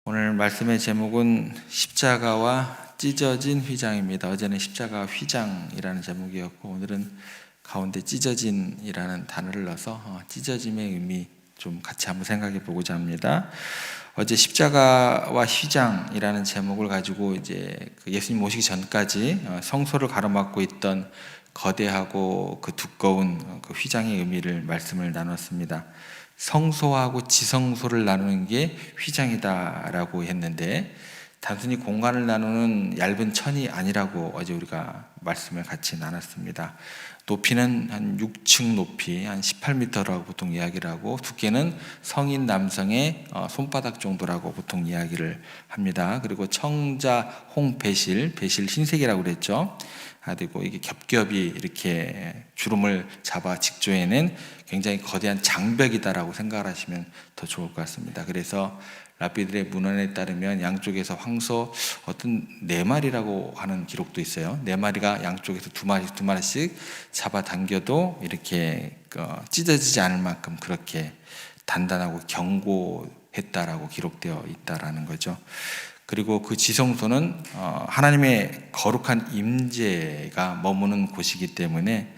오늘 말씀의 제목은 십자가와 찢어진 휘장입니다. 어제는 십자가 휘장이라는 제목이었고 오늘은 가운데 찢어진이라는 단어를 넣어서 찢어짐의 의미 좀 같이 한번 생각해 보고자 합니다. 어제 십자가와 휘장이라는 제목을 가지고 이제 예수님 오시기 전까지 성소를 가로막고 있던 거대하고 그 두꺼운 그 휘장의 의미를 말씀을 나눴습니다. 성소하고 지성소를 나누는 게 휘장이다라고 했는데 단순히 공간을 나누는 얇은 천이 아니라고 어제 우리가 말씀을 같이 나눴습니다. 높이는 한 6층 높이 한 18m라고 보통 이야기를 하고 두께는 성인 남성의 손바닥 정도라고 보통 이야기를 합니다. 그리고 청자, 홍, 배실 흰색이라고 그랬죠. 그리고 이게 겹겹이 이렇게 주름을 잡아 직조해낸 굉장히 거대한 장벽이다라고 생각을 하시면 더 좋을 것 같습니다. 그래서 랍비들의 문헌에 따르면 양쪽에서 황소 어떤 4마리라고 하는 기록도 있어요. 4마리가 양쪽에서 두 마리씩 잡아당겨도 이렇게 찢어지지 않을 만큼 그렇게 단단하고 견고했다라고 기록되어 있다라는 거죠. 그리고 그 지성소는 하나님의 거룩한 임재가 머무는 곳이기 때문에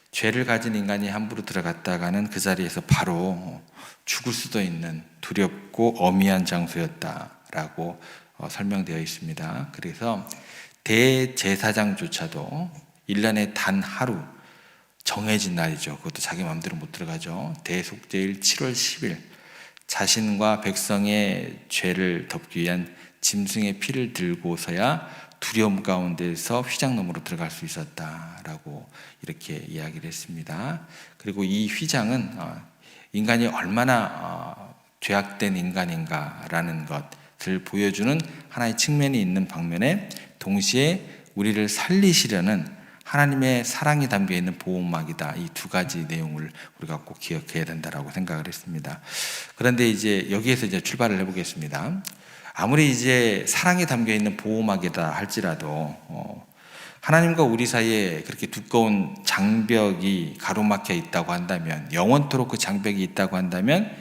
죄를 가진 인간이 함부로 들어갔다가는 그 자리에서 바로 죽을 수도 있는 두렵고 엄미한 장소였다라고 설명되어 있습니다. 그래서 대제사장조차도 1년에 단 하루 정해진 날이죠. 그것도 자기 마음대로 못 들어가죠. 대속죄일 7월 10일 자신과 백성의 죄를 덮기 위한 짐승의 피를 들고서야 두려움 가운데서 휘장너머로 들어갈 수 있었다라고 이렇게 이야기를 했습니다. 그리고 이 휘장은 인간이 얼마나 죄악된 인간인가라는 것을 보여주는 하나의 측면이 있는 반면에 동시에 우리를 살리시려는 하나님의 사랑이 담겨있는 보호막이다. 이 두 가지 내용을 우리가 꼭 기억해야 된다라고 생각을 했습니다. 그런데 이제 여기에서 이제 출발을 해보겠습니다. 아무리 이제 사랑이 담겨있는 보호막이다 할지라도 하나님과 우리 사이에 그렇게 두꺼운 장벽이 가로막혀 있다고 한다면, 영원토록 그 장벽이 있다고 한다면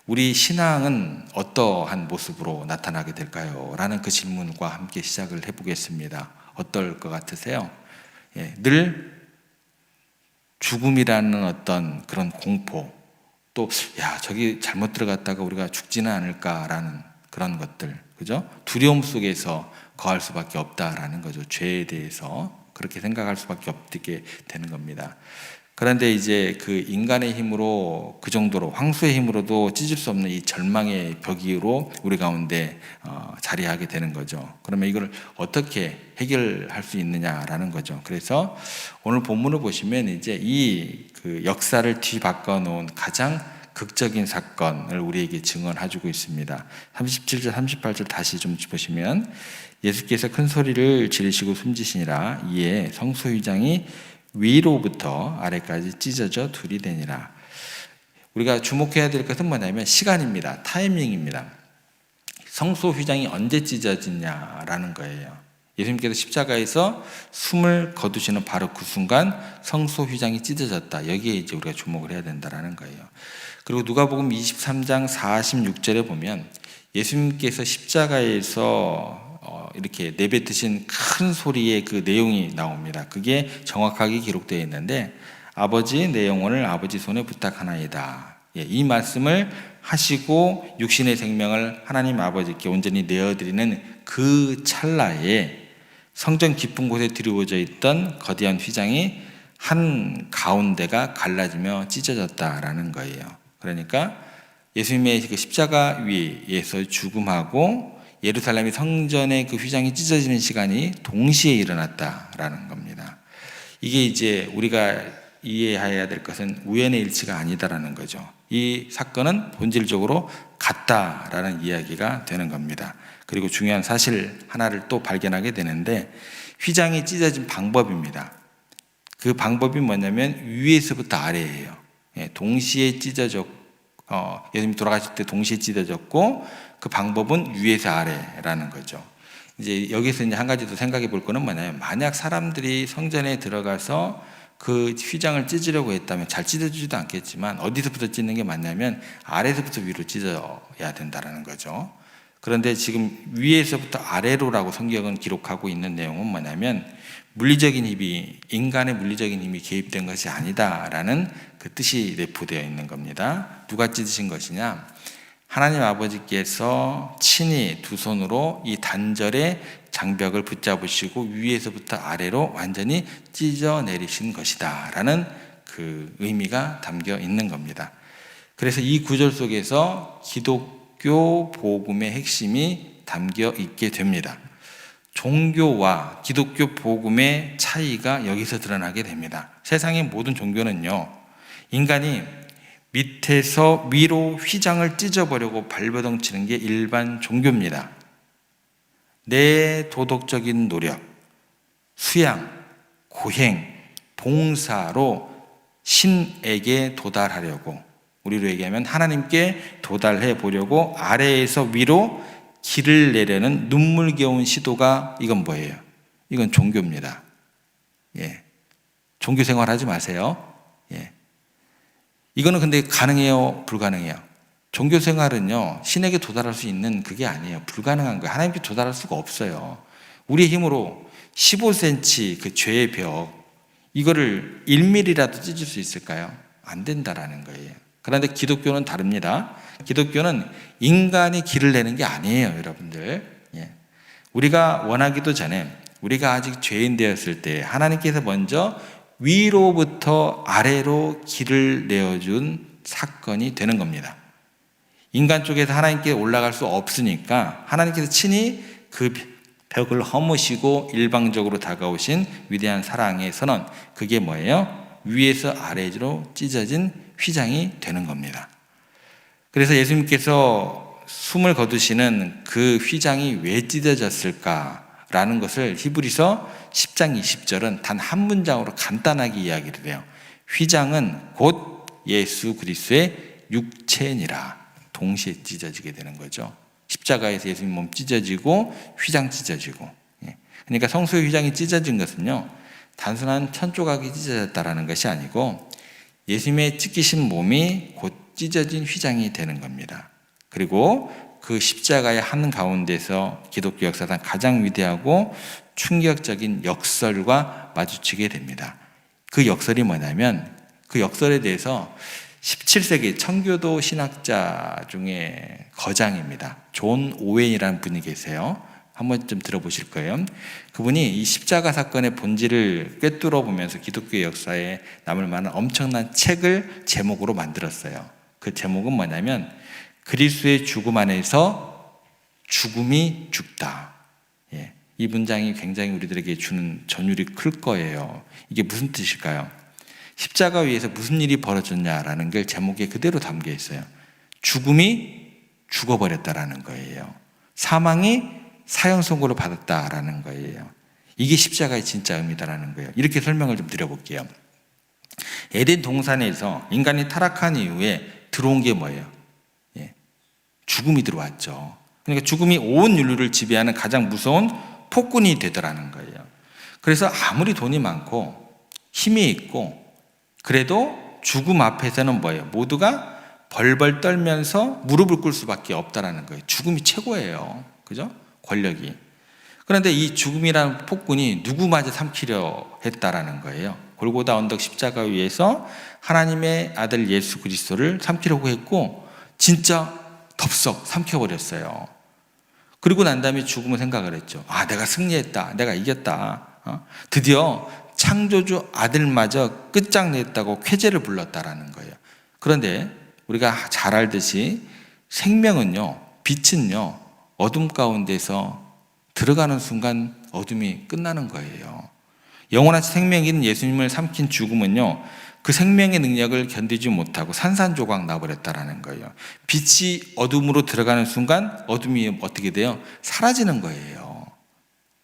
우리 신앙은 어떠한 모습으로 나타나게 될까요? 라는 그 질문과 함께 시작을 해보겠습니다. 어떨 것 같으세요? 늘 죽음이라는 어떤 그런 공포, 또 저기 잘못 들어갔다가 우리가 죽지는 않을까라는 그런 것들, 그죠? 두려움 속에서 거할 수밖에 없다라는 거죠. 죄에 대해서 그렇게 생각할 수밖에 없게 되는 겁니다. 그런데 이제 그 인간의 힘으로 그 정도로 황소의 힘으로도 찢을 수 없는 이 절망의 벽으로 우리 가운데 자리하게 되는 거죠. 그러면 이걸 어떻게 해결할 수 있느냐라는 거죠. 그래서 오늘 본문을 보시면 이제 이 그 역사를 뒤바꿔 놓은 가장 극적인 사건을 우리에게 증언해주고 있습니다. 37절, 38절 다시 좀 보시면 예수께서 큰 소리를 지르시고 숨지시니라. 이에 성소 휘장이 위로부터 아래까지 찢어져 둘이 되니라. 우리가 주목해야 될 것은 뭐냐면 시간입니다. 타이밍입니다. 성소 휘장이 언제 찢어지냐라는 거예요. 예수님께서 십자가에서 숨을 거두시는 바로 그 순간 성소 휘장이 찢어졌다. 여기에 이제 우리가 주목을 해야 된다라는 거예요. 그리고 누가복음 23장 46절에 보면 예수님께서 십자가에서 이렇게 내뱉으신 큰 소리의 그 내용이 나옵니다. 그게 정확하게 기록되어 있는데 아버지 내 영혼을 아버지 손에 부탁하나이다. 이 말씀을 하시고 육신의 생명을 하나님 아버지께 온전히 내어드리는 그 찰나에 성전 깊은 곳에 드리워져 있던 거대한 휘장이 한 가운데가 갈라지며 찢어졌다라는 거예요. 그러니까 예수님의 그 십자가 위에서 죽음하고 예루살렘의 성전의 그 휘장이 찢어지는 시간이 동시에 일어났다라는 겁니다. 이게 이제 우리가 이해해야 될 것은 우연의 일치가 아니다라는 거죠. 이 사건은 본질적으로 같다라는 이야기가 되는 겁니다. 그리고 중요한 사실 하나를 또 발견하게 되는데 휘장이 찢어진 방법입니다. 그 방법이 뭐냐면 위에서부터 아래예요. 동시에 찢어졌고 예수님이 돌아가실 때 동시에 찢어졌고 그 방법은 위에서 아래라는 거죠. 이제 여기서 이제 한 가지 더 생각해 볼 거는 뭐냐면 만약 사람들이 성전에 들어가서 그 휘장을 찢으려고 했다면 잘 찢어지지도 않겠지만 어디서부터 찢는 게 맞냐면 아래서부터 위로 찢어야 된다는 거죠. 그런데 지금 위에서부터 아래로라고 성경은 기록하고 있는 내용은 뭐냐면 물리적인 힘이, 인간의 물리적인 힘이 개입된 것이 아니다라는 그 뜻이 내포되어 있는 겁니다. 누가 찢으신 것이냐? 하나님 아버지께서 친히 두 손으로 이 단절의 장벽을 붙잡으시고 위에서부터 아래로 완전히 찢어 내리신 것이다 라는 그 의미가 담겨 있는 겁니다. 그래서 이 구절 속에서 기독교 복음의 핵심이 담겨 있게 됩니다. 종교와 기독교 복음의 차이가 여기서 드러나게 됩니다. 세상의 모든 종교는요, 인간이 밑에서 위로 휘장을 찢어버리고 발버둥 치는 게 일반 종교입니다. 내 도덕적인 노력, 수양, 고행, 봉사로 신에게 도달하려고, 우리로 얘기하면 하나님께 도달해 보려고 아래에서 위로 길을 내려는 눈물겨운 시도가, 이건 뭐예요? 이건 종교입니다. 예. 종교 생활하지 마세요. 예. 이거는 근데 가능해요? 불가능해요? 종교 생활은요, 신에게 도달할 수 있는 그게 아니에요. 불가능한 거예요. 하나님께 도달할 수가 없어요. 우리의 힘으로 15cm 그 죄의 벽, 이거를 1mm라도 찢을 수 있을까요? 안 된다라는 거예요. 그런데 기독교는 다릅니다. 기독교는 인간이 길을 내는 게 아니에요, 여러분들. 예. 우리가 원하기도 전에, 우리가 아직 죄인 되었을 때 하나님께서 먼저 위로부터 아래로 길을 내어준 사건이 되는 겁니다. 인간 쪽에서 하나님께 올라갈 수 없으니까 하나님께서 친히 그 벽을 허무시고 일방적으로 다가오신 위대한 사랑의 선언, 그게 뭐예요? 위에서 아래로 찢어진 휘장이 되는 겁니다. 그래서 예수님께서 숨을 거두시는 그 휘장이 왜 찢어졌을까라는 것을 히브리서 10장 20절은 단 한 문장으로 간단하게 이야기를 해요. 휘장은 곧 예수 그리스도의 육체니라. 동시에 찢어지게 되는 거죠. 십자가에서 예수님 몸 찢어지고 휘장 찢어지고. 그러니까 성소의 휘장이 찢어진 것은요, 단순한 천조각이 찢어졌다라는 것이 아니고 예수님의 찢기신 몸이 곧 찢어진 휘장이 되는 겁니다. 그리고 그 십자가의 한가운데서 기독교 역사상 가장 위대하고 충격적인 역설과 마주치게 됩니다. 그 역설이 뭐냐면, 그 역설에 대해서 17세기 청교도 신학자 중에 거장입니다. 존 오웬이라는 분이 계세요. 한번 좀 들어보실 거예요. 그분이 이 십자가 사건의 본질을 꿰뚫어 보면서 기독교의 역사에 남을 만한 엄청난 책을 제목으로 만들었어요. 그 제목은 뭐냐면 그리스도의 죽음 안에서 죽음이 죽다. 예, 이 문장이 굉장히 우리들에게 주는 전율이 클 거예요. 이게 무슨 뜻일까요? 십자가 위에서 무슨 일이 벌어졌냐라는 게 제목에 그대로 담겨 있어요. 죽음이 죽어버렸다라는 거예요. 사망이 사형 선고를 받았다라는 거예요. 이게 십자가의 진짜 의미다라는 거예요. 이렇게 설명을 좀 드려볼게요. 에덴 동산에서 인간이 타락한 이후에 들어온 게 뭐예요? 예, 죽음이 들어왔죠. 그러니까 죽음이 온 인류를 지배하는 가장 무서운 폭군이 되더라는 거예요. 그래서 아무리 돈이 많고 힘이 있고 그래도 죽음 앞에서는 뭐예요? 모두가 벌벌 떨면서 무릎을 꿇을 수밖에 없다라는 거예요. 죽음이 최고예요. 그죠? 권력이. 그런데 이 죽음이라는 폭군이 누구마저 삼키려 했다라는 거예요. 골고다 언덕 십자가 위에서 하나님의 아들 예수 그리스도를 삼키려고 했고 진짜 덥석 삼켜버렸어요. 그리고 난 다음에 죽음을 생각을 했죠. 아, 내가 승리했다. 내가 이겼다. 드디어 창조주 아들마저 끝장냈다고 쾌재를 불렀다라는 거예요. 그런데 우리가 잘 알듯이 생명은요, 빛은요, 어둠 가운데서 들어가는 순간 어둠이 끝나는 거예요. 영원한 생명인 예수님을 삼킨 죽음은요, 그 생명의 능력을 견디지 못하고 산산조각 나버렸다라는 거예요. 빛이 어둠으로 들어가는 순간 어둠이 어떻게 돼요? 사라지는 거예요.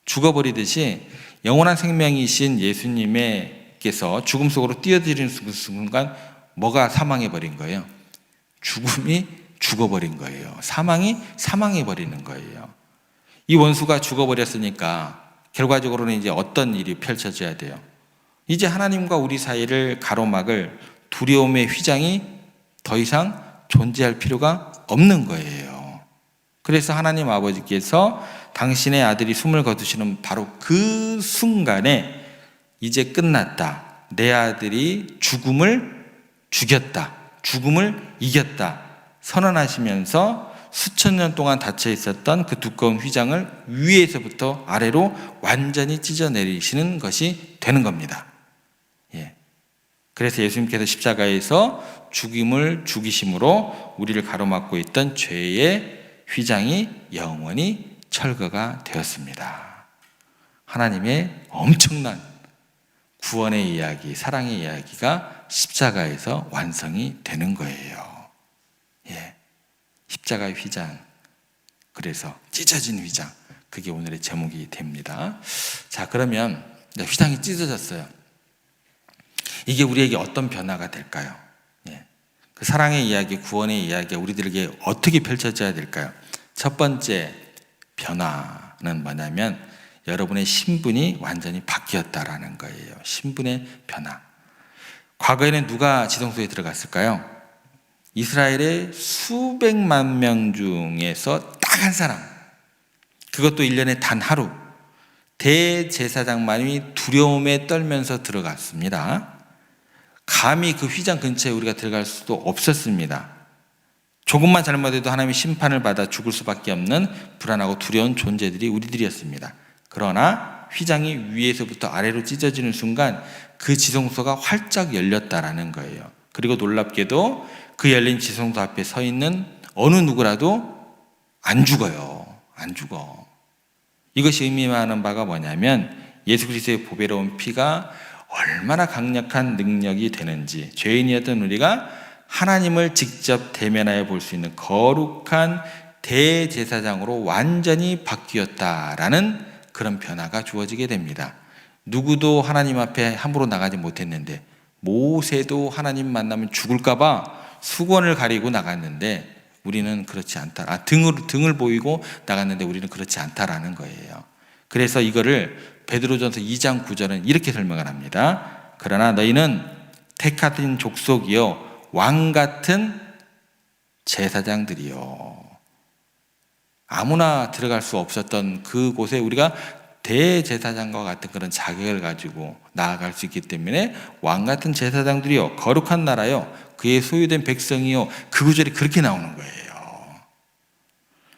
죽어버리듯이 영원한 생명이신 예수님께서 죽음 속으로 뛰어들이는 순간 뭐가 사망해버린 거예요? 죽음이 죽어버린 거예요. 사망이 사망해버리는 거예요. 이 원수가 죽어버렸으니까 결과적으로는 이제 어떤 일이 펼쳐져야 돼요? 이제 하나님과 우리 사이를 가로막을 두려움의 휘장이 더 이상 존재할 필요가 없는 거예요. 그래서 하나님 아버지께서 당신의 아들이 숨을 거두시는 바로 그 순간에 이제 끝났다. 내 아들이 죽음을 죽였다. 죽음을 이겼다. 선언하시면서 수천 년 동안 닫혀 있었던 그 두꺼운 휘장을 위에서부터 아래로 완전히 찢어내리시는 것이 되는 겁니다. 예. 그래서 예수님께서 십자가에서 죽임을 죽이심으로 우리를 가로막고 있던 죄의 휘장이 영원히 철거가 되었습니다. 하나님의 엄청난 구원의 이야기, 사랑의 이야기가 십자가에서 완성이 되는 거예요. 예. 십자가의 휘장, 그래서 찢어진 휘장, 그게 오늘의 제목이 됩니다. 자, 그러면 휘장이 찢어졌어요. 이게 우리에게 어떤 변화가 될까요? 예. 그 사랑의 이야기, 구원의 이야기가 우리들에게 어떻게 펼쳐져야 될까요? 첫 번째 변화는 뭐냐면 여러분의 신분이 완전히 바뀌었다라는 거예요. 신분의 변화. 과거에는 누가 지성소에 들어갔을까요? 이스라엘의 수백만 명 중에서 딱 한 사람, 그것도 1년에 단 하루, 대제사장만이 두려움에 떨면서 들어갔습니다. 감히 그 휘장 근처에 우리가 들어갈 수도 없었습니다. 조금만 잘못해도 하나님의 심판을 받아 죽을 수밖에 없는 불안하고 두려운 존재들이 우리들이었습니다. 그러나 휘장이 위에서부터 아래로 찢어지는 순간 그 지성소가 활짝 열렸다라는 거예요. 그리고 놀랍게도 그 열린 지성소 앞에 서 있는 어느 누구라도 안 죽어요. 안 죽어. 이것이 의미하는 바가 뭐냐면 예수 그리스도의 보배로운 피가 얼마나 강력한 능력이 되는지, 죄인이었던 우리가 하나님을 직접 대면하여 볼 수 있는 거룩한 대제사장으로 완전히 바뀌었다라는 그런 변화가 주어지게 됩니다. 누구도 하나님 앞에 함부로 나가지 못했는데 모세도 하나님 만나면 죽을까 봐 수건을 가리고 나갔는데 우리는 그렇지 않다. 등을 보이고 나갔는데 우리는 그렇지 않다라는 거예요. 그래서 이거를 베드로전서 2장 9절은 이렇게 설명을 합니다. 그러나 너희는 택하신 족속이요 왕 같은 제사장들이요. 아무나 들어갈 수 없었던 그곳에 우리가 대제사장과 같은 그런 자격을 가지고 나아갈 수 있기 때문에 왕 같은 제사장들이요 거룩한 나라요 그의 소유된 백성이요. 그 구절이 그렇게 나오는 거예요.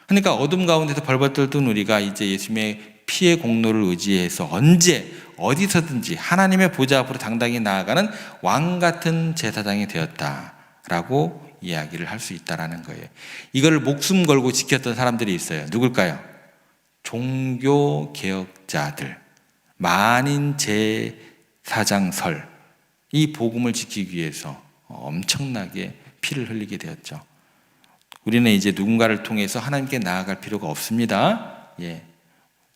그러니까 어둠 가운데서 벌벌 떨던 우리가 이제 예수님의 피의 공로를 의지해서 언제 어디서든지 하나님의 보좌 앞으로 당당히 나아가는 왕 같은 제사장이 되었다라고 이야기를 할 수 있다라는 거예요. 이걸 목숨 걸고 지켰던 사람들이 있어요. 누굴까요? 종교 개혁자들, 만인 제사장설, 이 복음을 지키기 위해서 엄청나게 피를 흘리게 되었죠. 우리는 이제 누군가를 통해서 하나님께 나아갈 필요가 없습니다. 예.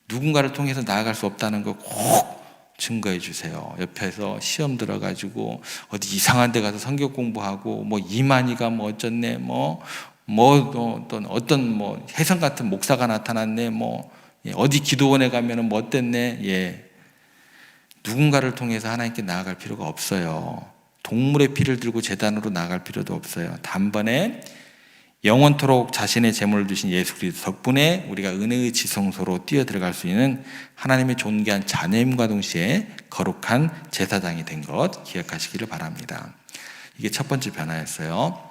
누군가를 통해서 나아갈 수 없다는 거 꼭 증거해 주세요. 옆에서 시험 들어가지고 어디 이상한 데 가서 성경 공부하고 뭐 이만희가 뭐 어쩌네 어떤 혜성 같은 목사가 나타났네 어디 기도원에 가면은 뭐 어땠네. 예. 누군가를 통해서 하나님께 나아갈 필요가 없어요. 동물의 피를 들고 제단으로 나아갈 필요도 없어요. 단번에 영원토록 자신의 제물을 주신 예수 그리스도 덕분에 우리가 은혜의 지성소로 뛰어들어갈 수 있는 하나님의 존귀한 자녀임과 동시에 거룩한 제사장이 된 것 기억하시기를 바랍니다. 이게 첫 번째 변화였어요.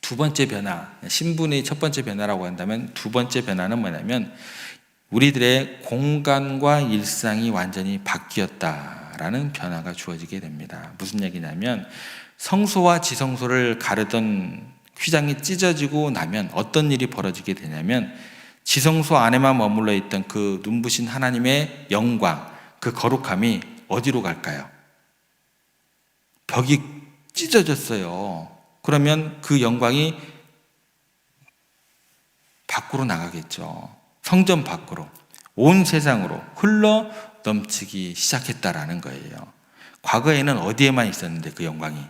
두 번째 변화, 신분의 첫 번째 변화라고 한다면 두 번째 변화는 뭐냐면 우리들의 공간과 일상이 완전히 바뀌었다라는 변화가 주어지게 됩니다. 무슨 얘기냐면 성소와 지성소를 가르던 휘장이 찢어지고 나면 어떤 일이 벌어지게 되냐면 지성소 안에만 머물러 있던 그 눈부신 하나님의 영광, 그 거룩함이 어디로 갈까요? 벽이 찢어졌어요. 그러면 그 영광이 밖으로 나가겠죠. 성전 밖으로, 온 세상으로 흘러 넘치기 시작했다라는 거예요. 과거에는 어디에만 있었는데 그 영광이?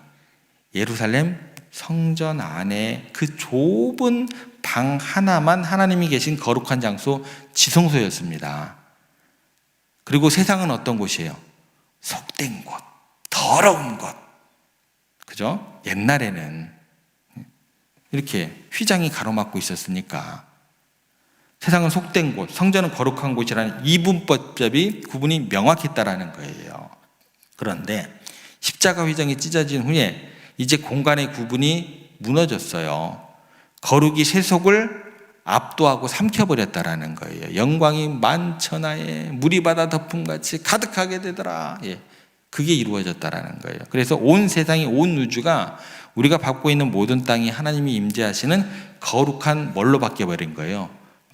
예루살렘 성전 안에 그 좁은 방 하나만 하나님이 계신 거룩한 장소 지성소였습니다. 그리고 세상은 어떤 곳이에요? 속된 곳, 더러운 곳. 옛날에는 이렇게 휘장이 가로막고 있었으니까 세상은 속된 곳, 성전은 거룩한 곳이라는 이분법이 구분이 명확했다라는 거예요. 그런데 십자가 휘장이 찢어진 후에 이제 공간의 구분이 무너졌어요. 거룩이 세속을 압도하고 삼켜버렸다라는 거예요. 영광이 만천하에 물이 바다 덮음같이 가득하게 되더라. 그게 이루어졌다라는 거예요. 그래서 온 세상이, 온 우주가 우리가 밟고 있는 모든 땅이 하나님이 임재하시는 거룩한 뭘로 바뀌어버린 거예요?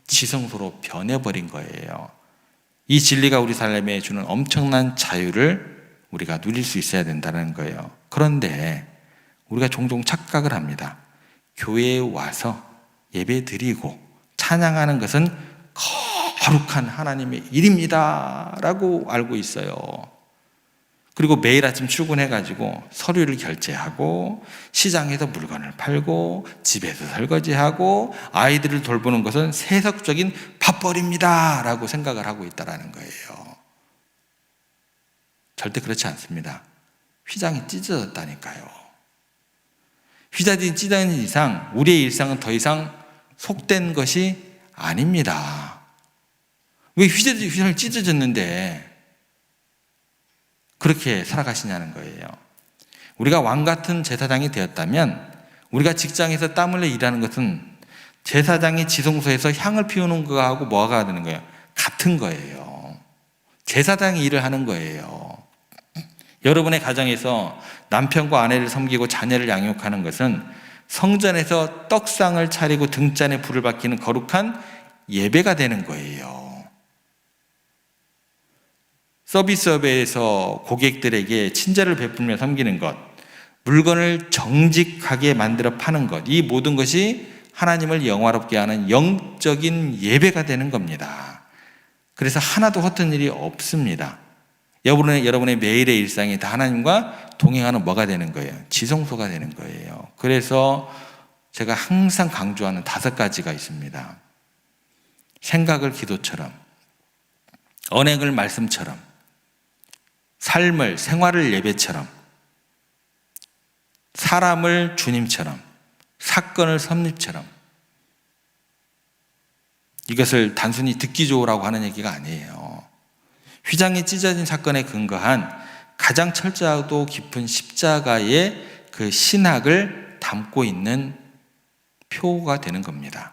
지성소로 변해버린 거예요. 이 진리가 우리 삶에 주는 엄청난 자유를 우리가 누릴 수 있어야 된다는 거예요. 그런데 우리가 종종 착각을 합니다. 교회에 와서 예배 드리고 찬양하는 것은 거룩한 하나님의 일입니다 라고 알고 있어요. 그리고 매일 아침 출근해가지고 서류를 결제하고 시장에서 물건을 팔고 집에서 설거지하고 아이들을 돌보는 것은 세속적인 밥벌이입니다 라고 생각을 하고 있다는 거예요. 절대 그렇지 않습니다. 휘장이 찢어졌다니까요. 휘장이 찢어진 이상 우리의 일상은 더 이상 속된 것이 아닙니다. 왜 휘장이 찢어졌는데 그렇게 살아가시냐는 거예요. 우리가 왕같은 제사장이 되었다면 우리가 직장에서 땀 흘려 일하는 것은 제사장이 지성소에서 향을 피우는 거하고 뭐가 되는 거예요? 같은 거예요. 제사장이 일을 하는 거예요. 여러분의 가정에서 남편과 아내를 섬기고 자녀를 양육하는 것은 성전에서 떡상을 차리고 등잔에 불을 밝히는 거룩한 예배가 되는 거예요. 서비스업에서 고객들에게 친절을 베풀며 섬기는 것, 물건을 정직하게 만들어 파는 것, 이 모든 것이 하나님을 영화롭게 하는 영적인 예배가 되는 겁니다. 그래서 하나도 허튼 일이 없습니다. 여러분의 매일의 일상이 다 하나님과 동행하는 뭐가 되는 거예요? 지성소가 되는 거예요. 그래서 제가 항상 강조하는 5가지가 있습니다. 생각을 기도처럼, 언행을 말씀처럼, 삶을, 생활을 예배처럼, 사람을 주님처럼, 사건을 섭리처럼. 이것을 단순히 듣기 좋으라고 하는 얘기가 아니에요. 휘장이 찢어진 사건에 근거한 가장 철저하고 깊은 십자가의 그 신학을 담고 있는 표가 되는 겁니다.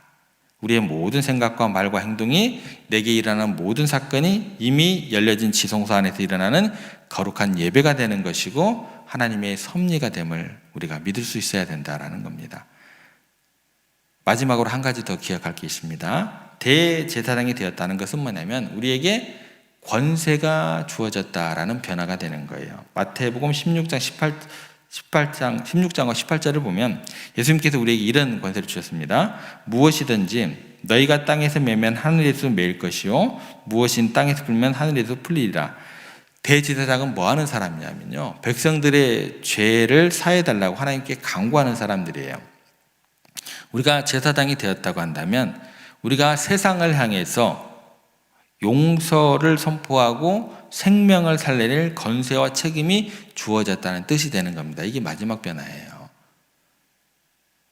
우리의 모든 생각과 말과 행동이 내게 일어나는 모든 사건이 이미 열려진 지성소 안에서 일어나는 거룩한 예배가 되는 것이고 하나님의 섭리가 됨을 우리가 믿을 수 있어야 된다는 겁니다. 마지막으로 한 가지 더 기억할 게 있습니다. 대제사장이 되었다는 것은 뭐냐면 우리에게 권세가 주어졌다라는 변화가 되는 거예요. 마태복음 16장과 18절을 보면 예수님께서 우리에게 이런 권세를 주셨습니다. 무엇이든지 너희가 땅에서 매면 하늘에서 매일 것이요 무엇인 땅에서 풀면 하늘에서 풀리리라. 대제사장은 뭐 하는 사람이냐면요, 백성들의 죄를 사해달라고 하나님께 간구하는 사람들이에요. 우리가 제사장이 되었다고 한다면 우리가 세상을 향해서 용서를 선포하고 생명을 살릴 권세와 책임이 주어졌다는 뜻이 되는 겁니다. 이게 마지막 변화예요.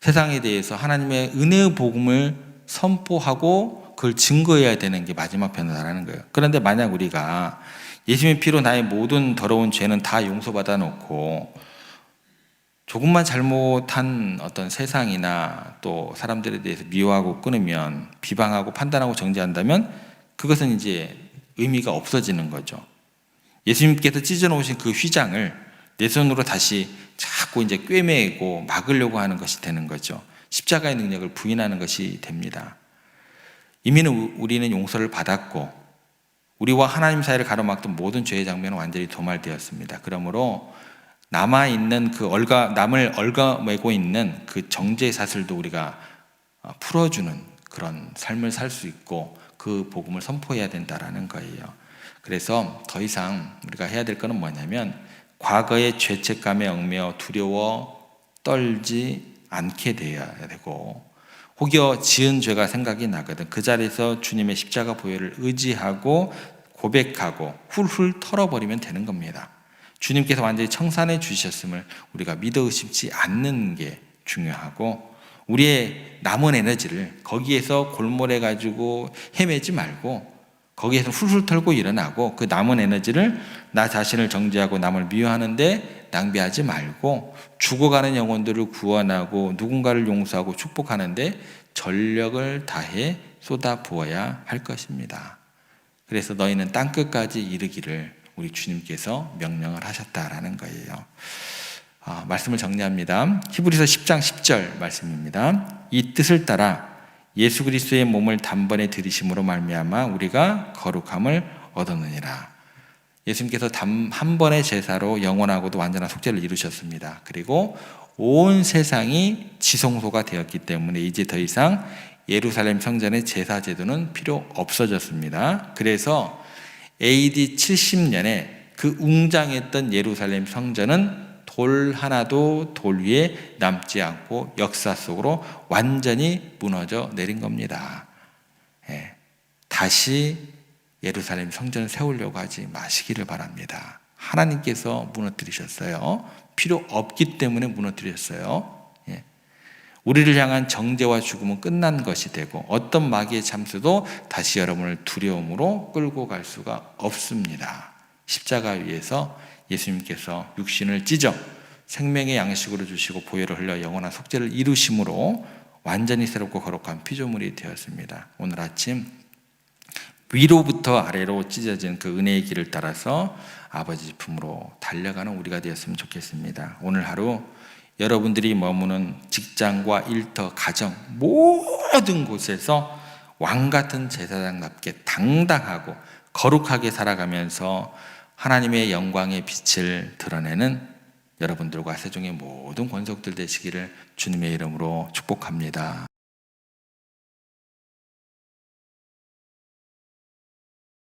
세상에 대해서 하나님의 은혜의 복음을 선포하고 그걸 증거해야 되는 게 마지막 변화라는 거예요. 그런데 만약 우리가 예수님의 피로 나의 모든 더러운 죄는 다 용서받아 놓고 조금만 잘못한 어떤 세상이나 또 사람들에 대해서 미워하고 끊으면, 비방하고 판단하고 정죄한다면 그것은 이제 의미가 없어지는 거죠. 예수님께서 찢어놓으신 그 휘장을 내 손으로 다시 자꾸 이제 꿰매고 막으려고 하는 것이 되는 거죠. 십자가의 능력을 부인하는 것이 됩니다. 이미는 우리는 용서를 받았고 우리와 하나님 사이를 가로막던 모든 죄의 장면은 완전히 도말되었습니다. 그러므로 남아있는 남을 얽어매고 있는 그 정죄의 사슬도 우리가 풀어주는 그런 삶을 살 수 있고 그 복음을 선포해야 된다라는 거예요. 그래서 더 이상 우리가 해야 될 것은 뭐냐면 과거의 죄책감에 얽매여 두려워 떨지 않게 되어야 되고, 혹여 지은 죄가 생각이 나거든 그 자리에서 주님의 십자가 보혈을 의지하고 고백하고 훌훌 털어버리면 되는 겁니다. 주님께서 완전히 청산해 주셨음을 우리가 믿어 의심치 않는 게 중요하고, 우리의 남은 에너지를 거기에서 골몰해 가지고 헤매지 말고 거기에서 훌훌 털고 일어나고 그 남은 에너지를 나 자신을 정죄하고 남을 미워하는데 낭비하지 말고 죽어가는 영혼들을 구원하고 누군가를 용서하고 축복하는데 전력을 다해 쏟아부어야 할 것입니다. 그래서 너희는 땅끝까지 이르기를 우리 주님께서 명령을 하셨다라는 거예요. 말씀을 정리합니다. 히브리서 10장 10절 말씀입니다. 이 뜻을 따라 예수 그리스도의 몸을 단번에 들이심으로 말미암아 우리가 거룩함을 얻었느니라. 예수님께서 한 번의 제사로 영원하고도 완전한 속죄를 이루셨습니다. 그리고 온 세상이 지성소가 되었기 때문에 이제 더 이상 예루살렘 성전의 제사 제도는 필요 없어졌습니다. 그래서 AD 70년에 그 웅장했던 예루살렘 성전은 돌 하나도 돌 위에 남지 않고 역사 속으로 완전히 무너져 내린 겁니다. 다시 예루살렘 성전을 세우려고 하지 마시기를 바랍니다. 하나님께서 무너뜨리셨어요. 필요 없기 때문에 무너뜨렸어요. 우리를 향한 정죄와 죽음은 끝난 것이 되고 어떤 마귀의 참수도 다시 여러분을 두려움으로 끌고 갈 수가 없습니다. 십자가 위에서 예수님께서 육신을 찢어 생명의 양식으로 주시고 보혈을 흘려 영원한 속죄를 이루심으로 완전히 새롭고 거룩한 피조물이 되었습니다. 오늘 아침 위로부터 아래로 찢어진 그 은혜의 길을 따라서 아버지 품으로 달려가는 우리가 되었으면 좋겠습니다. 오늘 하루 여러분들이 머무는 직장과 일터, 가정 모든 곳에서 왕같은 제사장답게 당당하고 거룩하게 살아가면서 하나님의 영광의 빛을 드러내는 여러분들과 세종의 모든 권속들 되시기를 주님의 이름으로 축복합니다.